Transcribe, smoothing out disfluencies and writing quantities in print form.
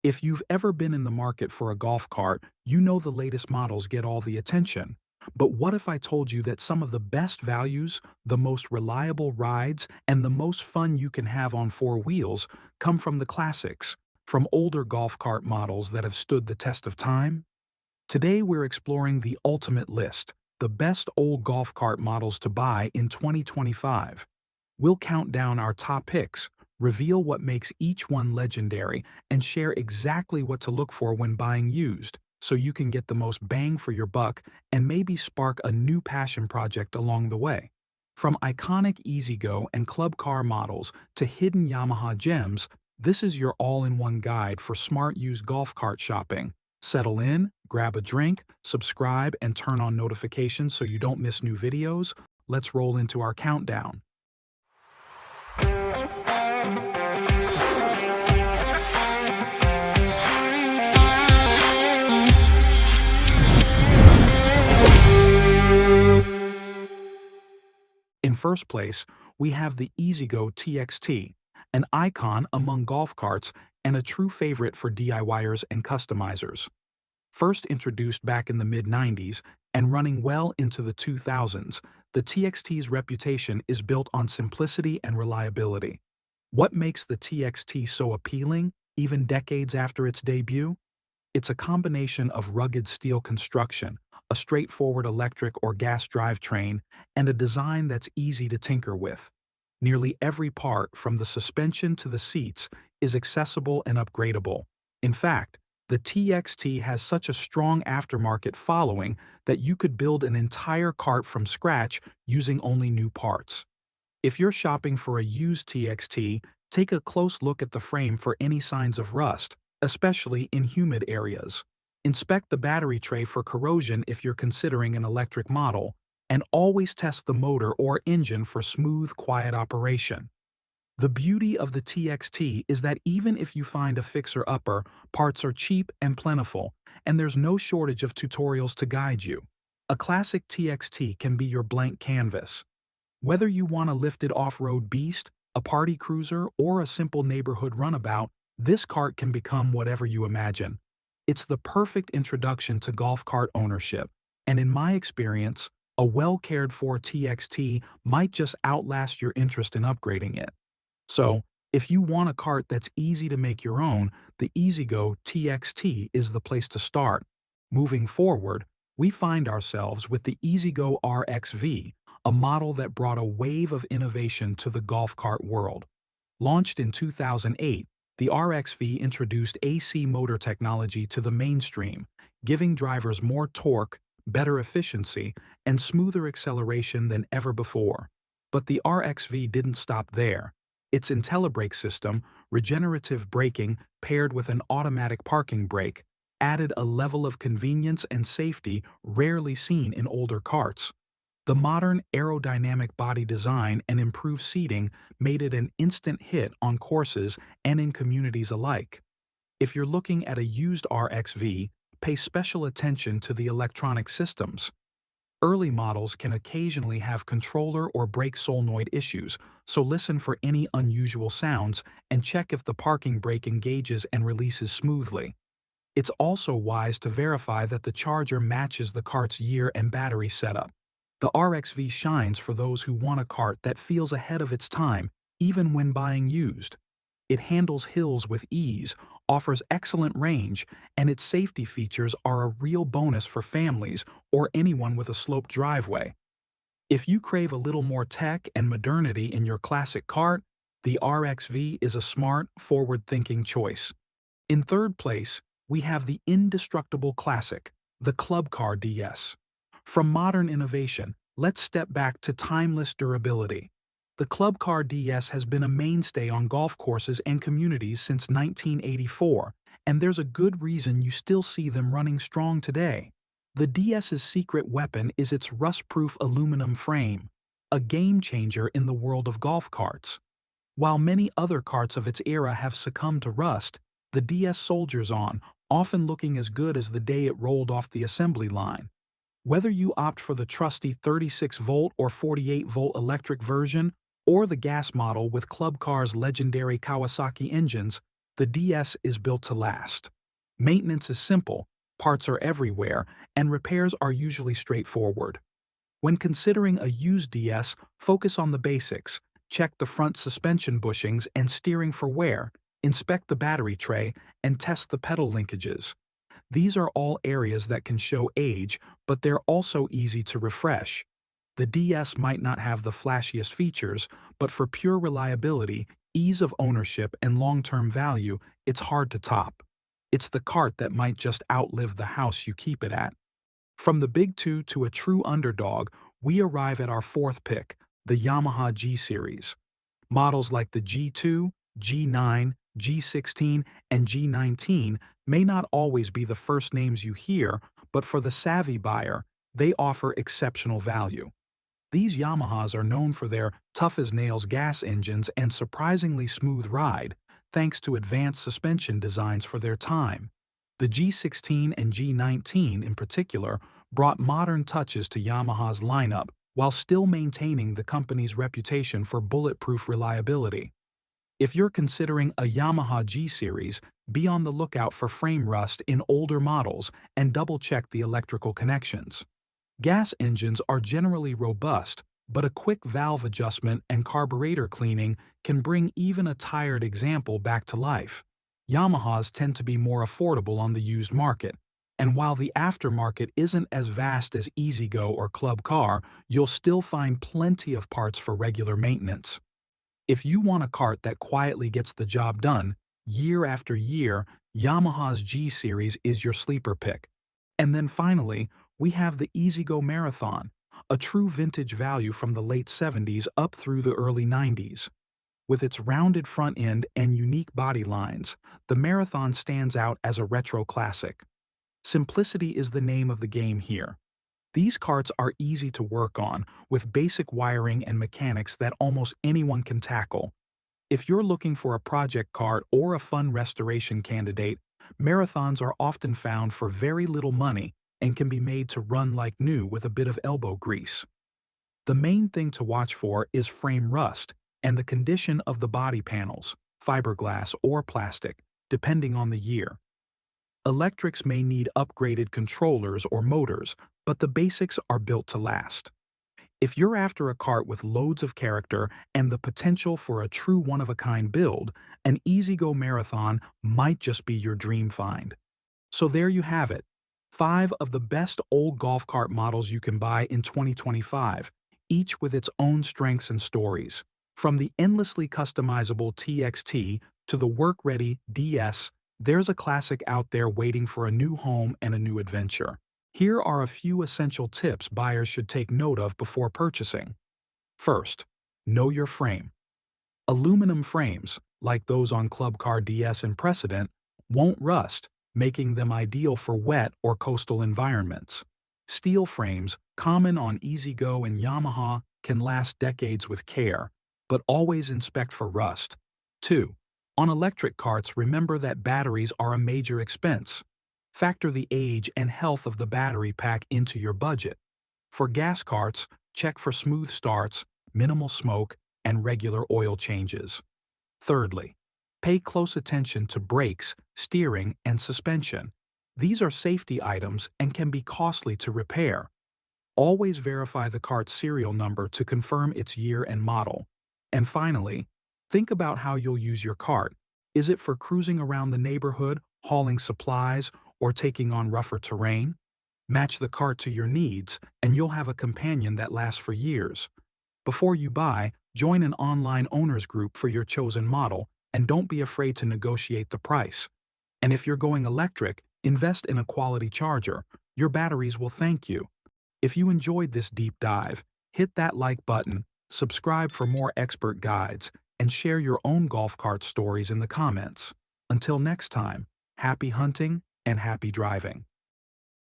If you've ever been in the market for a golf cart, you know the latest models get all the attention. But what if I told you that some of the best values, the most reliable rides, and the most fun you can have on four wheels come from the classics, from older golf cart models that have stood the test of time? Today we're exploring the ultimate list, the best old golf cart models to buy in 2025. We'll count down our top picks, reveal what makes each one legendary, and share exactly what to look for when buying used, so you can get the most bang for your buck and maybe spark a new passion project along the way. From iconic EZGO and club car models to hidden Yamaha gems, this is your all-in-one guide for smart used golf cart shopping. Settle in, grab a drink, subscribe, and turn on notifications so you don't miss new videos. Let's roll into our countdown. In first place, we have the EZGO TXT, an icon among golf carts and a true favorite for DIYers and customizers. First introduced back in the mid-90s and running well into the 2000s, the TXT's reputation is built on simplicity and reliability. What makes the TXT so appealing, even decades after its debut? It's a combination of rugged steel construction, a straightforward electric or gas drivetrain, and a design that's easy to tinker with. Nearly every part, from the suspension to the seats, is accessible and upgradable. In fact, the TXT has such a strong aftermarket following that you could build an entire cart from scratch using only new parts. If you're shopping for a used TXT, take a close look at the frame for any signs of rust, especially in humid areas. Inspect the battery tray for corrosion if you're considering an electric model, and always test the motor or engine for smooth, quiet operation. The beauty of the TXT is that even if you find a fixer-upper, parts are cheap and plentiful, and there's no shortage of tutorials to guide you. A classic TXT can be your blank canvas. Whether you want a lifted off-road beast, a party cruiser, or a simple neighborhood runabout, this cart can become whatever you imagine. It's the perfect introduction to golf cart ownership, and in my experience, a well-cared-for TXT might just outlast your interest in upgrading it. So, if you want a cart that's easy to make your own, the EZGO TXT is the place to start. Moving forward, we find ourselves with the EZGO RXV, a model that brought a wave of innovation to the golf cart world. Launched in 2008, the RXV introduced AC motor technology to the mainstream, giving drivers more torque, better efficiency, and smoother acceleration than ever before. But the RXV didn't stop there. Its IntelliBrake system, regenerative braking paired with an automatic parking brake, added a level of convenience and safety rarely seen in older carts. The modern aerodynamic body design and improved seating made it an instant hit on courses and in communities alike. If you're looking at a used RXV, pay special attention to the electronic systems. Early models can occasionally have controller or brake solenoid issues, so listen for any unusual sounds and check if the parking brake engages and releases smoothly. It's also wise to verify that the charger matches the cart's year and battery setup. The RXV shines for those who want a cart that feels ahead of its time, even when buying used. It handles hills with ease, offers excellent range, and its safety features are a real bonus for families or anyone with a sloped driveway. If you crave a little more tech and modernity in your classic cart, the RXV is a smart, forward-thinking choice. In third place, we have the indestructible classic, the Club Car DS. From modern innovation, let's step back to timeless durability. The Club Car DS has been a mainstay on golf courses and communities since 1984, and there's a good reason you still see them running strong today. The DS's secret weapon is its rust-proof aluminum frame, a game-changer in the world of golf carts. While many other carts of its era have succumbed to rust, the DS soldiers on, often looking as good as the day it rolled off the assembly line. Whether you opt for the trusty 36-volt or 48-volt electric version, or the gas model with Club Car's legendary Kawasaki engines, The DS is built to last. Maintenance is simple, parts are everywhere, and repairs are usually straightforward. When considering a used DS, focus on the basics. Check the front suspension bushings and steering for wear, inspect the battery tray, and test the pedal linkages. These are all areas that can show age, but they're also easy to refresh. The DS might not have the flashiest features, but for pure reliability, ease of ownership, and long-term value, it's hard to top. It's the cart that might just outlive the house you keep it at. From the big two to a true underdog, we arrive at our fourth pick, the Yamaha G-Series. Models like the G2, G9, G16, and G19 may not always be the first names you hear, but for the savvy buyer, they offer exceptional value. These Yamahas are known for their tough-as-nails gas engines and surprisingly smooth ride, thanks to advanced suspension designs for their time. The G16 and G19 in particular brought modern touches to Yamaha's lineup while still maintaining the company's reputation for bulletproof reliability. If you're considering a Yamaha G-Series, be on the lookout for frame rust in older models and double-check the electrical connections. Gas engines are generally robust, but a quick valve adjustment and carburetor cleaning can bring even a tired example back to life. Yamahas tend to be more affordable on the used market, and while the aftermarket isn't as vast as EZGO or Club Car, you'll still find plenty of parts for regular maintenance. If you want a cart that quietly gets the job done, year after year, Yamaha's G-Series is your sleeper pick. And then finally, we have the EZGO Marathon, a true vintage value from the late 70s up through the early 90s. With its rounded front end and unique body lines, the Marathon stands out as a retro classic. Simplicity is the name of the game here. These carts are easy to work on, with basic wiring and mechanics that almost anyone can tackle. If you're looking for a project cart or a fun restoration candidate, Marathons are often found for very little money and can be made to run like new with a bit of elbow grease. The main thing to watch for is frame rust and the condition of the body panels, fiberglass or plastic, depending on the year. Electrics may need upgraded controllers or motors, but the basics are built to last. If you're after a cart with loads of character and the potential for a true one-of-a-kind build, an EZGO Marathon might just be your dream find. So there you have it. 5 of the best old golf cart models you can buy in 2025, each with its own strengths and stories. From the endlessly customizable TXT to the work-ready DS, there's a classic out there waiting for a new home and a new adventure. Here are a few essential tips buyers should take note of before purchasing. First, know your frame. Aluminum frames, like those on Club Car DS and Precedent, won't rust, making them ideal for wet or coastal environments. Steel frames, common on EZGO and Yamaha, can last decades with care, but always inspect for rust. 2. On electric carts, remember that batteries are a major expense. Factor the age and health of the battery pack into your budget. For gas carts, check for smooth starts, minimal smoke, and regular oil changes. Thirdly, pay close attention to brakes, steering, and suspension. These are safety items and can be costly to repair. Always verify the cart's serial number to confirm its year and model. And finally, think about how you'll use your cart. Is it for cruising around the neighborhood, hauling supplies, or taking on rougher terrain? Match the cart to your needs, and you'll have a companion that lasts for years. Before you buy, join an online owners group for your chosen model, and don't be afraid to negotiate the price. And if you're going electric, invest in a quality charger. Your batteries will thank you. If you enjoyed this deep dive, hit that like button, subscribe for more expert guides, and share your own golf cart stories in the comments. Until next time, happy hunting and happy driving.